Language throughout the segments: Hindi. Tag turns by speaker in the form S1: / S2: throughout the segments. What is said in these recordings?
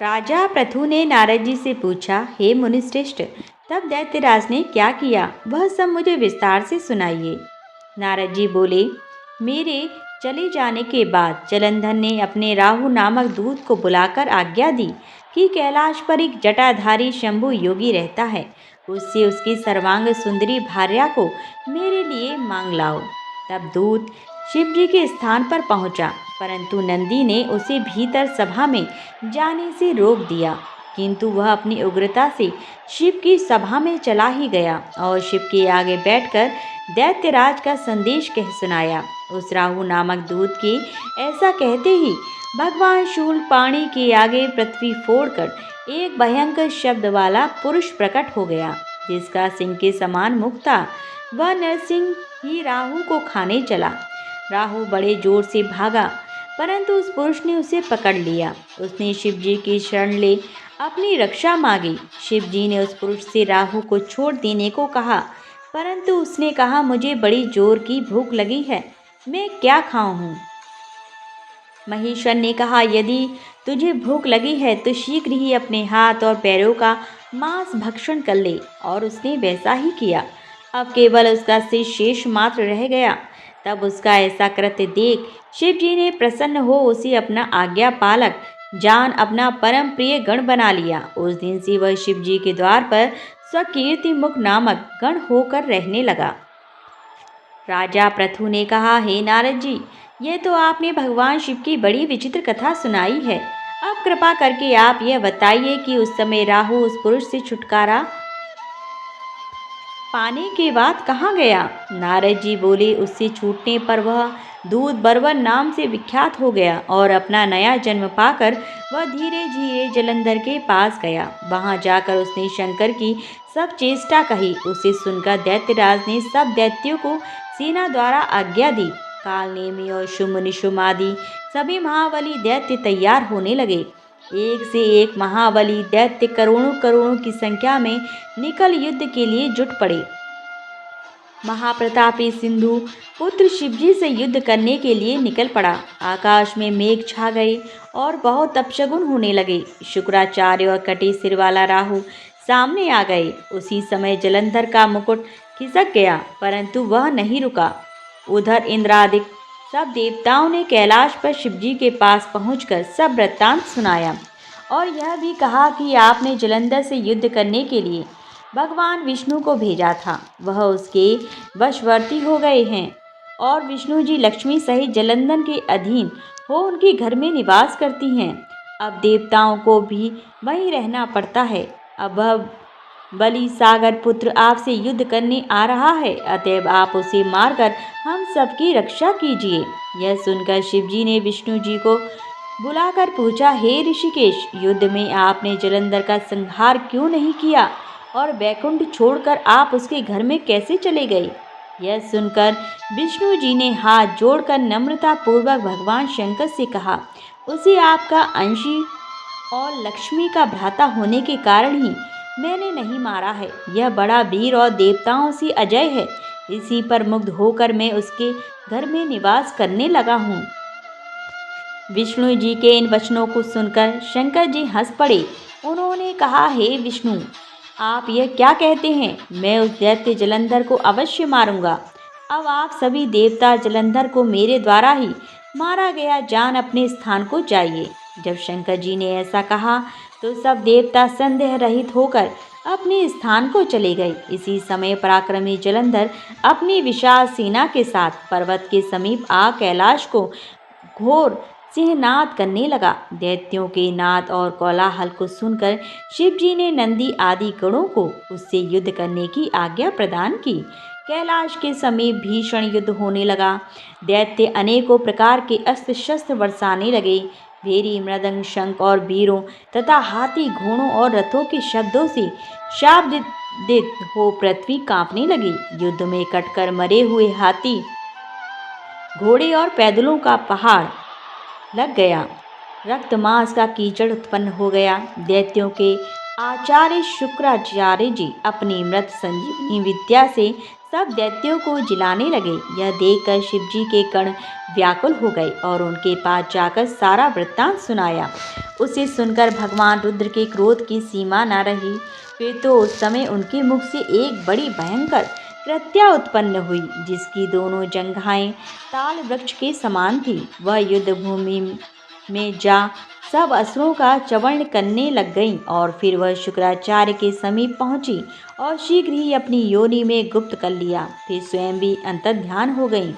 S1: राजा पृथु ने नारद जी से पूछा, हे मुनिश्रेष्ठ, तब दैत्यराज ने क्या किया, वह सब मुझे विस्तार से सुनाइए। नारद जी बोले, मेरे चले जाने के बाद जलंधर ने अपने राहु नामक दूत को बुलाकर आज्ञा दी कि कैलाश पर एक जटाधारी शंभु योगी रहता है, उससे उसकी सर्वांग सुंदरी भार्या को मेरे लिए मांग लाओ। तब दूत शिव जी के स्थान पर पहुंचा, परंतु नंदी ने उसे भीतर सभा में जाने से रोक दिया, किंतु वह अपनी उग्रता से शिव की सभा में चला ही गया और शिव के आगे बैठकर दैत्यराज का संदेश कह सुनाया। उस राहु नामक दूत के ऐसा कहते ही भगवान शूल पाणी के आगे पृथ्वी फोड़कर एक भयंकर शब्द वाला पुरुष प्रकट हो गया, जिसका सिंह के समान मुख था। वह नरसिंह ही राहु को खाने चला। राहु बड़े जोर से भागा, परंतु उस पुरुष ने उसे पकड़ लिया। उसने शिव जी की शरण ले अपनी रक्षा मांगी। शिव जी ने उस पुरुष से राहु को छोड़ देने को कहा, परंतु उसने कहा, मुझे बड़ी जोर की भूख लगी है, मैं क्या खाऊं? महेश्वर ने कहा, यदि तुझे भूख लगी है तो शीघ्र ही अपने हाथ और पैरों का मांस भक्षण कर ले। और उसने वैसा ही किया। अब केवल उसका सिर शेष मात्र रह गया। तब उसका ऐसा कृत्य देख शिव जी ने प्रसन्न हो उसे अपना आज्ञा पालक जान अपना परम प्रिय गण बना लिया। उस दिन से वह शिव जी के द्वार पर स्वकीर्ति मुख नामक गण होकर रहने लगा। राजा पृथु ने कहा, हे नारद जी, ये तो आपने भगवान शिव की बड़ी विचित्र कथा सुनाई है। अब कृपा करके आप यह बताइए कि उस समय राहु उस पुरुष से छुटकारा पाने के बाद कहाँ गया? नारद जी बोले, उससे छूटने पर वह दूध बरवन नाम से विख्यात हो गया और अपना नया जन्म पाकर वह धीरे धीरे जलंधर के पास गया। वहां जाकर उसने शंकर की सब चेष्टा कही। उसे सुनकर दैत्यराज ने सब दैत्यों को सेना द्वारा आज्ञा दी। कालनेमी और शुम्भ निशुम्भ आदि सभी महाबली दैत्य तैयार होने लगे। एक से एक महाबली दैत्य करोड़ों करोड़ों की संख्या में निकल युद्ध के लिए जुट पड़े। महाप्रतापी सिंधु पुत्र शिवजी से युद्ध करने के लिए निकल पड़ा। आकाश में मेघ छा गए और बहुत अपशगुन होने लगे। शुक्राचार्य और कटे सिर वाला राहु सामने आ गए। उसी समय जलंधर का मुकुट खिसक गया, परंतु वह नहीं रुका। उधर इंद्रादिक सब देवताओं ने कैलाश पर शिवजी के पास पहुंचकर सब वृत्तांत सुनाया और यह भी कहा कि आपने जलंधर से युद्ध करने के लिए भगवान विष्णु को भेजा था, वह उसके वशवर्ती हो गए हैं और विष्णु जी लक्ष्मी सहित जलंधर के अधीन हो उनके घर में निवास करती हैं। अब देवताओं को भी वहीं रहना पड़ता है। अब वह बलि सागर पुत्र आपसे युद्ध करने आ रहा है, अतएव आप उसे मारकर हम सबकी रक्षा कीजिए। यह सुनकर शिवजी ने विष्णु जी को बुलाकर पूछा, हे ऋषिकेश, युद्ध में आपने जलंधर का संहार क्यों नहीं किया और वैकुंठ छोड़कर आप उसके घर में कैसे चले गए? यह सुनकर विष्णु जी ने हाथ जोड़कर नम्रता पूर्वक भगवान शंकर से कहा, उसे आपका अंशी और लक्ष्मी का भ्राता होने के कारण ही मैंने नहीं मारा है। यह बड़ा वीर और देवताओं से अजय है। इसी पर मुग्ध होकर मैं उसके घर में निवास करने लगा हूँ। विष्णु जी के इन वचनों को सुनकर शंकर जी हंस पड़े। उन्होंने कहा, हे विष्णु, आप यह क्या कहते हैं? मैं उस दैत्य जलंधर को अवश्य मारूंगा। अब आप सभी देवता जलंधर को मेरे द्वारा ही मारा गया जान अपने स्थान को जाइए। जब शंकर जी ने ऐसा कहा तो सब देवता संदेह रहित होकर अपने स्थान को चले गए। इसी समय पराक्रमी जलंधर अपनी विशाल सेना के साथ पर्वत के समीप आ कैलाश को घोर सिंहनाद करने लगा। दैत्यों के नाद और कोलाहल को सुनकर शिवजी ने नंदी आदि गणों को उससे युद्ध करने की आज्ञा प्रदान की। कैलाश के समीप भीषण युद्ध होने लगा। दैत्य अनेकों प्रकार के अस्त्र शस्त्र बरसाने लगे। भेरी, मृदंग, शंख और वीरों तथा हाथी, घोड़ों और रथों के शब्दों से शाब्दित हो पृथ्वी कांपने लगी। युद्ध में कटकर मरे हुए हाथी, घोड़े और पैदलों का पहाड़ लग गया। रक्त मांस का कीचड़ उत्पन्न हो गया। दैत्यों के आचार्य शुक्राचार्य जी अपनी मृत संजीवनी विद्या से सब दैत्यों को जिलाने लगे। यह देखकर शिवजी के गण व्याकुल हो गए और उनके पास जाकर सारा वृत्तांत सुनाया। उसे सुनकर भगवान रुद्र के क्रोध की सीमा न रही। फिर तो उस समय उनके मुख से एक बड़ी भयंकर कृत्या उत्पन्न हुई, जिसकी दोनों जंघाएं ताल वृक्ष के समान थी। वह युद्ध भूमि में जा सब असुरों का चवर्ण करने लग गईं और फिर वह शुक्राचार्य के समीप पहुंची और शीघ्र ही अपनी योनि में गुप्त कर लिया। फिर स्वयं भी अंतर्ध्यान हो गईं।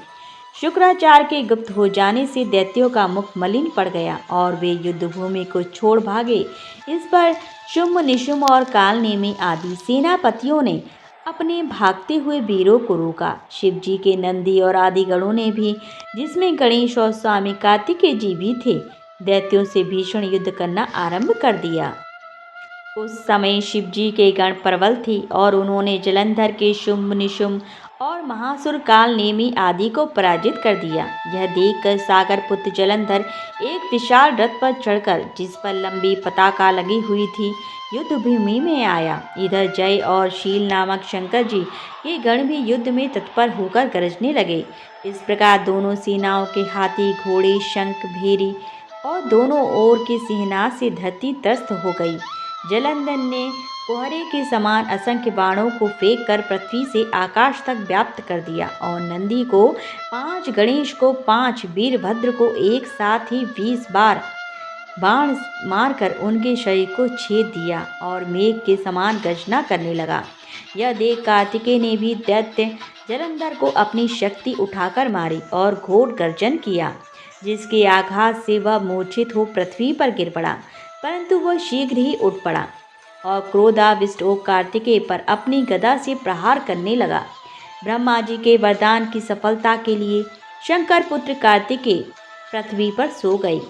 S1: शुक्राचार्य के गुप्त हो जाने से दैत्यों का मुख मलिन पड़ गया और वे युद्ध भूमि को छोड़ भागे। इस पर शुंभ निशुंभ और कालनेमी आदि सेनापतियों ने अपने भागते हुए वीरों को रोका। शिव जी के नंदी और आदि गणों ने भी, जिसमें गणेश और स्वामी कार्तिकेय जी भी थे, दैत्यों से भीषण युद्ध करना आरंभ कर दिया। उस समय शिवजी के गण प्रबल थे और उन्होंने जलंधर के शुंभ निशुंभ और महासुर काल नेमी आदि को पराजित कर दिया। यह देखकर सागर पुत्र जलंधर एक विशाल रथ पर चढ़कर, जिस पर लंबी पताका लगी हुई थी, युद्ध भूमि में आया। इधर जय और शील नामक शंकर जी के गण भी युद्ध में तत्पर होकर गरजने लगे। इस प्रकार दोनों सेनाओं के हाथी, घोड़े, शंख, भेरी और दोनों ओर के सिंहनाद से धरती त्रस्त हो गई। जलंधर ने कोहरे के समान असंख्य बाणों को फेंक कर पृथ्वी से आकाश तक व्याप्त कर दिया और नंदी को 5, गणेश को 5, वीरभद्र को एक साथ ही 20 बार बाण मारकर उनके शरीर को छेद दिया और मेघ के समान गर्जना करने लगा। यह देख कार्तिकेय ने भी दैत्य जलंधर को अपनी शक्ति उठाकर मारी और घोर गर्जन किया, जिसके आघात से वह मूर्छित हो पृथ्वी पर गिर पड़ा। परंतु वह शीघ्र ही उठ पड़ा और क्रोधाविष्ट हो कार्तिकेय पर अपनी गदा से प्रहार करने लगा। ब्रह्मा जी के वरदान की सफलता के लिए शंकर पुत्र कार्तिकेय पृथ्वी पर सो गए।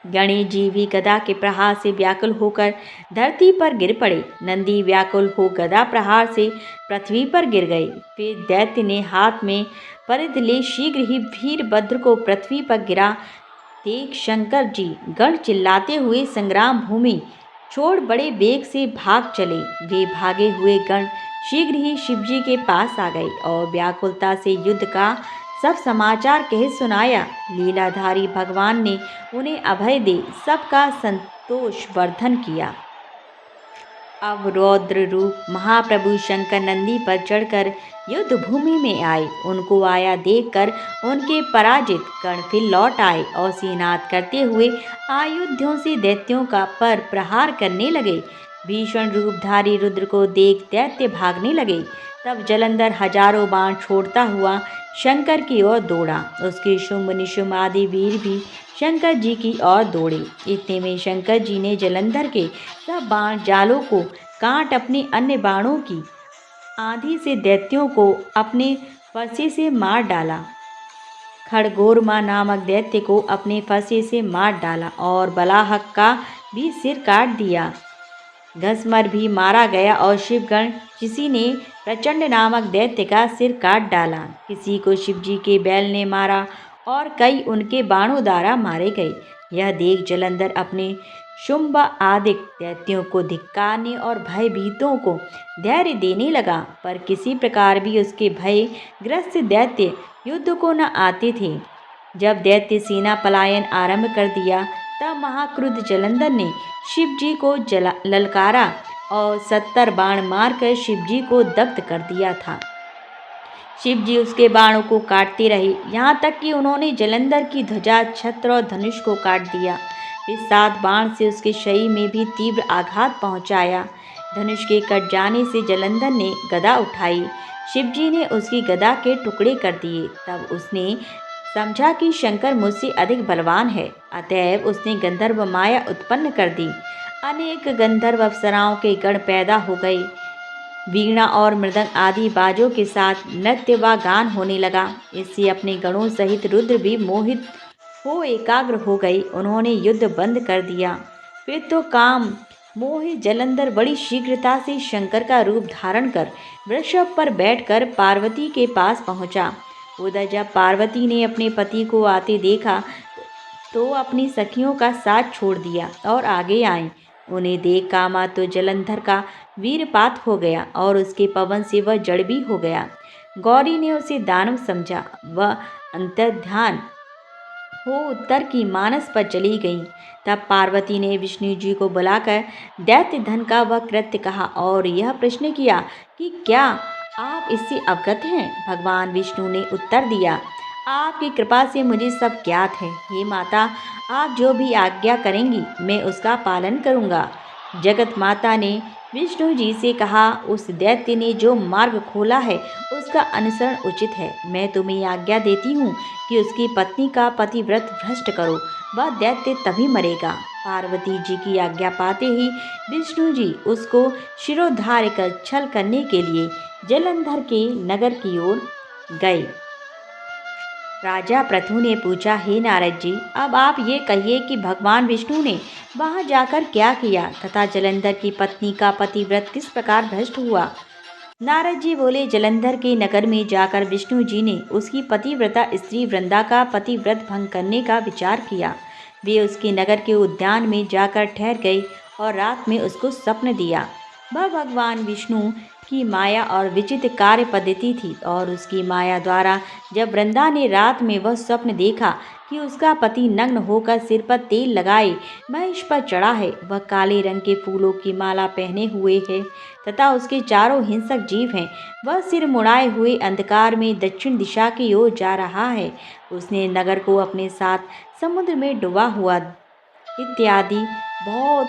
S1: गणेश जी भी गदा के प्रहार से व्याकुल होकर धरती पर गिर पड़े। नंदी व्याकुल हो गदा प्रहार से पृथ्वी पर गिर गए। फिर दैत्य ने हाथ में परिध ले शीघ्र ही वीरभद्र को पृथ्वी पर गिरा देख शंकर जी गण चिल्लाते हुए संग्राम भूमि छोड़ बड़े वेग से भाग चले। वे भागे हुए गण शीघ्र ही शिवजी के पास आ गए और व्याकुलता से युद्ध का सब समाचार कह सुनाया। लीलाधारी भगवान ने उन्हें अभय दे सबका संतोष वर्धन किया। अब रौद्र रूप महाप्रभु शंकर नंदी पर चढ़कर युद्ध भूमि में आए। उनको आया देखकर उनके पराजित गण फिर लौट आए और सिंहनाद करते हुए आयुधों से दैत्यों का पर प्रहार करने लगे। भीषण रूपधारी रुद्र को देख दैत्य भागने लगे। तब जलंधर हजारों बाण छोड़ता हुआ शंकर की ओर दौड़ा। उसके शुंभ निशुंभ आदि वीर भी शंकर जी की ओर दौड़े। इतने में शंकर जी ने जलंधर के सब बाण जालों को काट अपने अन्य बाणों की आंधी से दैत्यों को अपने फरसे से मार डाला। खड़गोरमा नामक दैत्य को अपने फरसे से मार डाला और बलाहक का भी सिर काट दिया। घसमर भी मारा गया और शिवगण किसी ने प्रचंड नामक दैत्य का सिर काट डाला। किसी को शिवजी के बैल ने मारा और कई उनके बाणों द्वारा मारे गए। यह देख जलंधर अपने शुंभ आदि दैत्यों को धिक्कारने और भयभीतों को धैर्य देने लगा, पर किसी प्रकार भी उसके भयग्रस्त दैत्य युद्ध को न आते थे। जब दैत्य सेना पलायन आरंभ कर दिया, तब महाक्रुद्ध जलंधर ने शिवजी को ललकारा और 70 बाण मारकर शिवजी को दग्ध कर दिया था। शिवजी उसके बाणों को काटते रहे, यहाँ तक कि उन्होंने जलंधर की ध्वजा, छत्र और धनुष को काट दिया। फिर 7 बाण से उसके शरीर में भी तीव्र आघात पहुँचाया। धनुष के कट जाने से जलंधर ने गदा उठाई। शिवजी ने उसकी गदा के टुकड़े कर दिए। तब उसने समझा कि शंकर मुझसे अधिक बलवान है, अतएव उसने गंधर्व माया उत्पन्न कर दी। अनेक गंधर्व अप्सराओं के गण पैदा हो गए। वीणा और मृदंग आदि बाजों के साथ नृत्य व गान होने लगा। इससे अपने गणों सहित रुद्र भी मोहित हो एकाग्र हो गए। उन्होंने युद्ध बंद कर दिया। फिर तो काम मोहित जलंधर बड़ी शीघ्रता से शंकर का रूप धारण कर वृषभ पर बैठकर पार्वती के पास पहुंचा। उधर जब पार्वती ने अपने पति को आते देखा तो अपनी सखियों का साथ छोड़ दिया और आगे आई। उन्हें देख कामा तो जलंधर का वीरपात हो गया और उसके पवन से वह जड़ भी हो गया। गौरी ने उसे दानव समझा। वह अंतर्ध्यान हो उत्तर की मानस पर चली गई। तब पार्वती ने विष्णु जी को बुलाकर दैत्य धन का वह कृत्य कहा और यह प्रश्न किया कि क्या आप इससे अवगत हैं। भगवान विष्णु ने उत्तर दिया, आपकी कृपा से मुझे सब ज्ञात है। हे माता, आप जो भी आज्ञा करेंगी मैं उसका पालन करूँगा। जगत माता ने विष्णु जी से कहा, उस दैत्य ने जो मार्ग खोला है उसका अनुसरण उचित है। मैं तुम्हें आज्ञा देती हूँ कि उसकी पत्नी का पतिव्रत भ्रष्ट करो, वह दैत्य तभी मरेगा। पार्वती जी की आज्ञा पाते ही विष्णु जी उसको शिरोधार्य कर छल करने के लिए जलंधर के नगर की ओर गए। राजा पृथु ने पूछा, हे नारद जी, अब आप ये कहिए कि भगवान विष्णु ने वहां जाकर क्या किया तथा जलंधर की पत्नी का पतिव्रत किस प्रकार भ्रष्ट हुआ। नारद जी बोले, जलंधर के नगर में जाकर विष्णु जी ने उसकी पतिव्रता स्त्री वृंदा का पतिव्रत भंग करने का विचार किया। वे उसके नगर के उद्यान में जाकर ठहर गए और रात में उसको स्वप्न दिया। वह भगवान विष्णु की माया और विचित्र कार्य पद्धति थी और उसकी माया द्वारा जब वृंदा ने रात में वह स्वप्न देखा कि उसका पति नग्न होकर सिर पर तेल लगाए महिष पर चढ़ा है, वह काले रंग के फूलों की माला पहने हुए है तथा उसके चारों हिंसक जीव हैं, वह सिर मुड़ाए हुए अंधकार में दक्षिण दिशा की ओर जा रहा है, उसने नगर को अपने साथ समुद्र में डूबा हुआ इत्यादि बहुत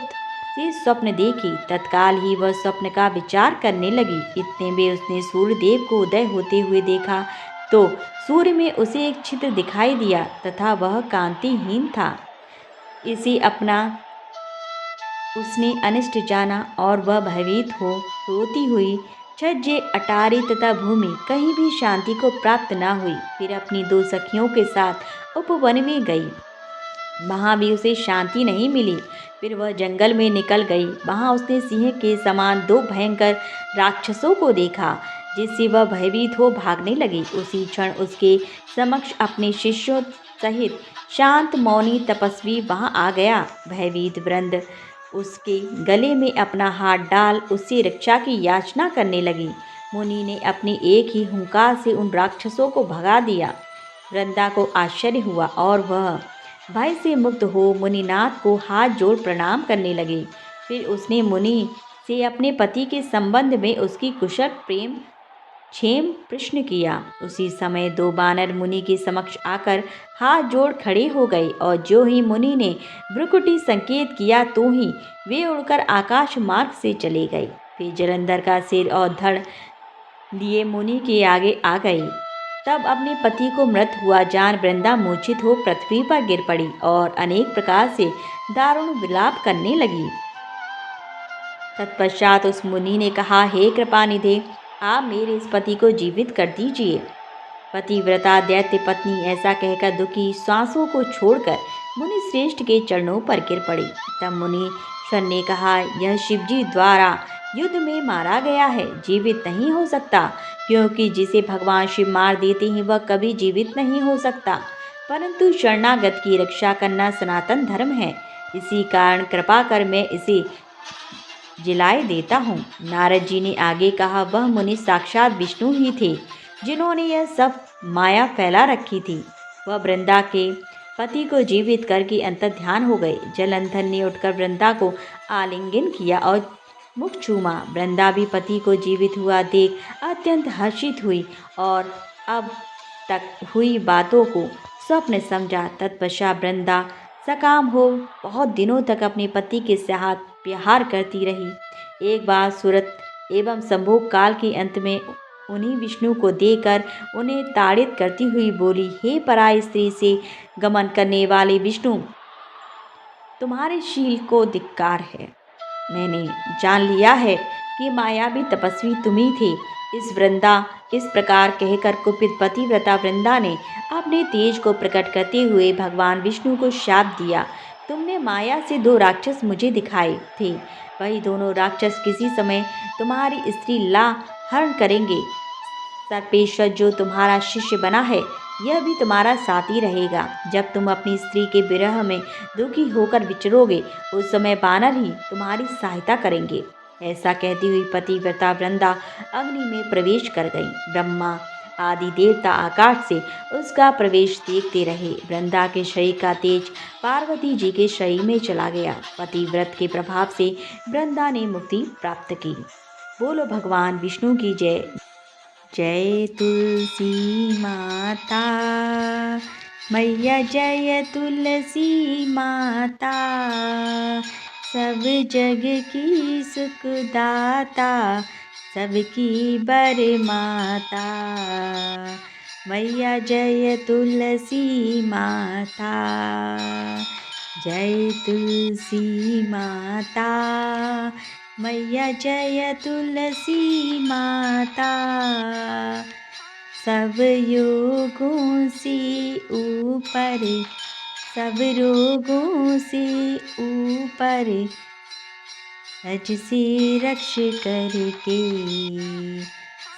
S1: से स्वप्न देखे। तत्काल ही वह स्वप्न का विचार करने लगी। इतने में उसने सूर्यदेव को उदय होते हुए देखा तो सूर्य में उसे एक छिद्र दिखाई दिया तथा वह कांतिहीन था। इसे अपना उसने अनिष्ट जाना और वह भयभीत हो रोती हुई छज्जे अटारी तथा भूमि कहीं भी शांति को प्राप्त न हुई। फिर अपनी दो सखियों के साथ उपवन में गई, वहाँ भी उसे शांति नहीं मिली। फिर वह जंगल में निकल गई। वहाँ उसने सिंह के समान दो भयंकर राक्षसों को देखा जिससे वह भयभीत हो भागने लगी। उसी क्षण उसके समक्ष अपने शिष्यों सहित शांत मौनी तपस्वी वहाँ आ गया। भयभीत वृंद उसके गले में अपना हाथ डाल उससे रक्षा की याचना करने लगी। मुनि ने अपनी एक ही हुंकार से उन राक्षसों को भगा दिया। वृंदा को आश्चर्य हुआ और वह भय से मुक्त हो मुनिनाथ को हाथ जोड़ प्रणाम करने लगे। फिर उसने मुनि से अपने पति के संबंध में उसकी कुशल प्रेम क्षेम प्रश्न किया। उसी समय दो बानर मुनि के समक्ष आकर हाथ जोड़ खड़े हो गए और जो ही मुनि ने भ्रुकुटी संकेत किया तो ही वे उड़कर आकाश मार्ग से चले गए। फिर जलंधर का सिर और धड़ लिए मुनि के आगे आ गई। तब अपने पति को मृत हुआ जान वृंदा मूर्छित हो पृथ्वी पर गिर पड़ी और अनेक प्रकार से दारुण विलाप करने लगी। तत्पश्चात उस मुनि ने कहा, हे कृपानिधे, आप मेरे इस पति को जीवित कर दीजिए। पतिव्रता दैत्य पत्नी ऐसा कहकर दुखी श्वासों को छोड़कर मुनि श्रेष्ठ के चरणों पर गिर पड़ी। तब मुनीश्वर ने कहा, यह शिवजी द्वारा युद्ध में मारा गया है, जीवित नहीं हो सकता, क्योंकि जिसे भगवान शिव मार देते हैं वह कभी जीवित नहीं हो सकता। परंतु शरणागत की रक्षा करना सनातन धर्म है, इसी कारण कृपा कर मैं इसे जिलाए देता हूँ। नारद जी ने आगे कहा, वह मुनि साक्षात विष्णु ही थे जिन्होंने यह सब माया फैला रखी थी। वह वृंदा के पति को जीवित करके अंतर्ध्यान हो गए। जलंधर ने उठकर वृंदा को आलिंगन किया और मुख चूमा। वृंदा भी पति को जीवित हुआ देख अत्यंत हर्षित हुई और अब तक हुई बातों को स्वप्न समझा। तत्पश्चात वृंदा सकाम हो बहुत दिनों तक अपने पति के साथ विहार करती रही। एक बार सुरत एवं संभोग काल के अंत में उन्हीं विष्णु को देखकर उन्हें ताड़ित करती हुई बोली, हे पराई स्त्री से गमन करने वाले विष्णु, तुम्हारे शील को धिक्कार है। मैंने जान लिया है कि मायावी तपस्वी तुम ही थे। इस प्रकार कहकर कुपित पतिव्रता वृंदा ने अपने तेज को प्रकट करते हुए भगवान विष्णु को शाप दिया, तुमने माया से दो राक्षस मुझे दिखाए थे, वही दोनों राक्षस किसी समय तुम्हारी स्त्री ला हरण करेंगे। सर्पेश्वर जो तुम्हारा शिष्य बना है यह भी तुम्हारा साथी रहेगा। जब तुम अपनी स्त्री के विरह में दुखी होकर विचरोगे उस समय बानर ही तुम्हारी सहायता करेंगे। ऐसा कहती हुई पतिव्रता वृंदा अग्नि में प्रवेश कर गई। ब्रह्मा आदि देवता आकाश से उसका प्रवेश देखते रहे। वृंदा के शरीर का तेज पार्वती जी के शरीर में चला गया। पतिव्रत के प्रभाव से वृंदा ने मुक्ति प्राप्त की। बोलो भगवान विष्णु की जय। जय तुलसी माता मैया, जय तुलसी माता, सब जग की सुखदाता, सबकी बर माता। मैया जय तुलसी माता, जय तुलसी माता, मैया जय तुलसी माता, सब योगों से ऊपर, सब रोगों से ऊपर, रज से रक्ष करके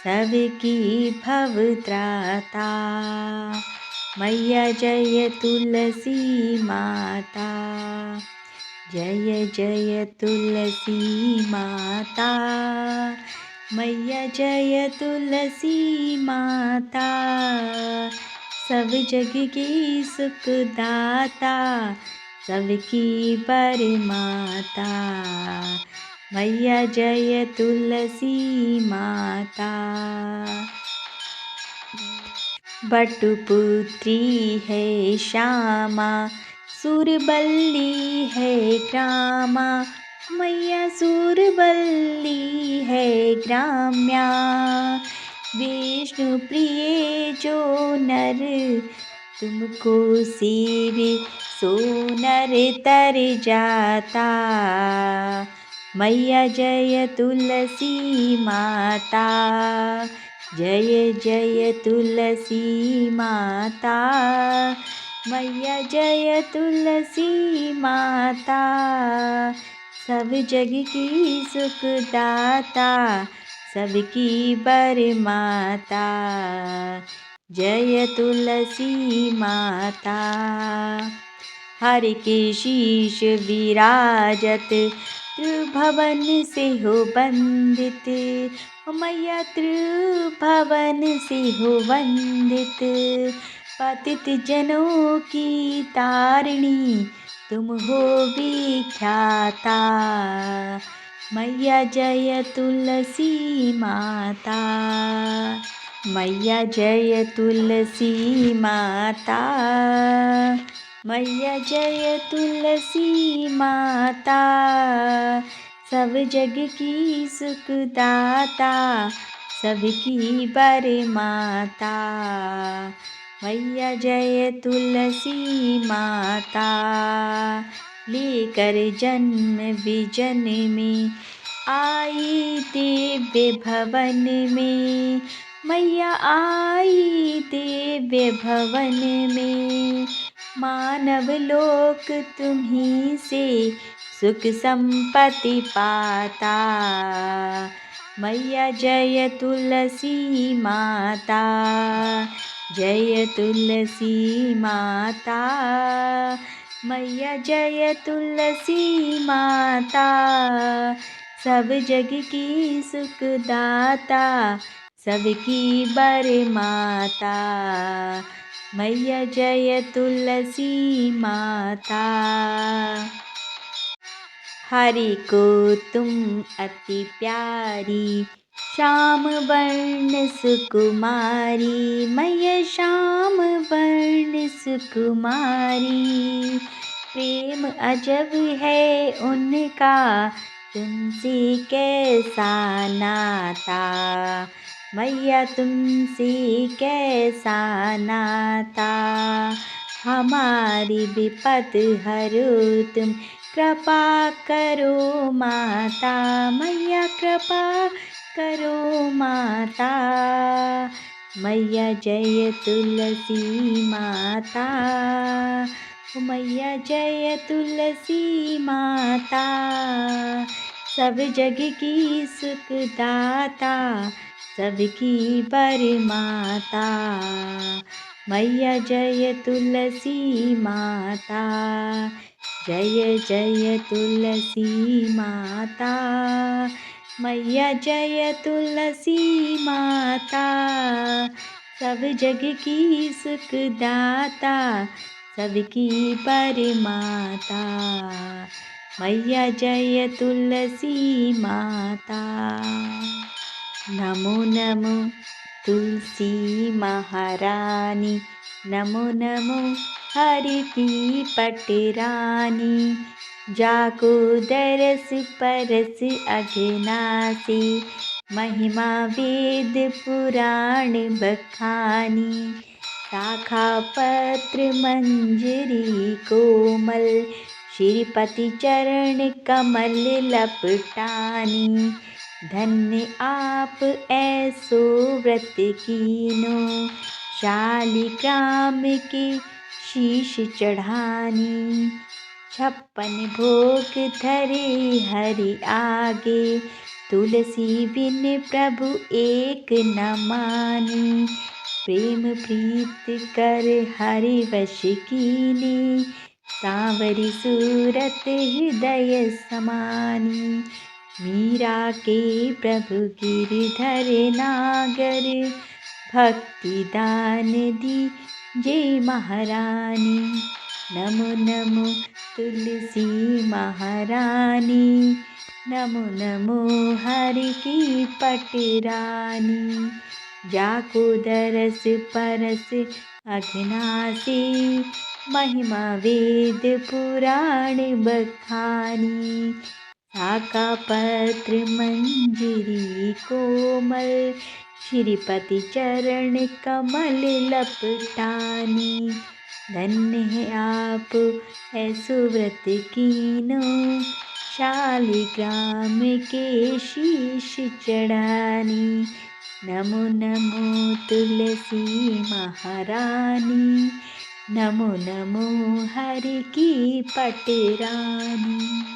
S1: सबकी भव त्राता। मैया जय तुलसी माता, जय जय तुलसी माता, मैया जय तुलसी माता, सब जग की सुखदाता, सबकी बर माता। मैया जय तुलसी माता। बटुपुत्री है श्यामा, सुरबल्ली है ग्रामा, मैया सुरबल्ली है ग्राम्या। विष्णु प्रिय जो नर, तुमको सेवे सो नर तर जाता। मैया जय तुलसी माता, जय जय तुलसी माता, मैया जय तुलसी माता, सब जग की सुखदाता, सबकी बर माता। जय तुलसी माता। हर के शीश विराजत, त्रिभुवन से हो वंदित, मैया त्रिभुवन से हो वंदित। पतित जनों की तारिणी, तुम हो विख्याता। मैया जय तुलसी माता, मैया जय तुलसी माता, मैया जय तुलसी माता, सब जग की सुखदाता, सबकी बर माता। मैया जय तुलसी माता। लेकर जन्म विजन में आई दिव्य भवन में, मैया आई दिव्य भवन में। मानव लोक तुम्हीं से सुख संपत्ति पाता। मैया जय तुलसी माता, जय तुलसी माता, मैया जय तुलसी माता, सब जग की सुखदाता, सबकी बर माता। मैया जय तुलसी माता। हरि को तुम अति प्यारी, श्याम वर्ण सुकुमारी, मैया श्याम वर्ण सुकुमारी। प्रेम अजब है उनका, तुमसे कैसा नाता, मैया तुमसे कैसा नाता। हमारी विपद हरो तुम, कृपा करो माता, मैया कृपा करो माता। मैया जय तुलसी माता, मैया जय तुलसी माता, सब जग की सुखदाता, सबकी बर माता। मैया जय तुलसी माता, जय जय तुलसी माता, मैया जय तुलसी माता, सब जग की सुखदाता, सबकी परमाता, मैया जय तुलसी माता। नमो नमो तुलसी महारानी, नमो नमो हरि की पटरानी, जाको दरस परस अघनासी, महिमा वेद पुराण बखानी, शाखा पत्र मंजरी कोमल, श्रीपति चरण कमल लपटानी, धन्य आप ऐसो व्रत कीनो, शालिग्राम के शीश चढ़ानी, 56 भोग धरे हरि आगे, तुलसी बिन प्रभु एक न मानी, प्रेम प्रीत कर हरि वश कीनी, सांवरी सूरत हृदय समानी, मीरा के प्रभु गिरधर नागर, भक्ति दान दी जय महारानी। नमो नमो तुलसी महारानी, नमो नमो हरि की पटरानी, जाको दरस परस अघनासी, महिमा वेद पुराण बखानी, शाखा पत्र मंजरी कोमल, श्रीपति चरण कमल लपटानी, धन्य है आप ऐसो व्रत कीनो, शालिग्राम के शीश चढ़ानी, नमो नमो तुलसी महारानी, नमो नमो हरि की पटरानी।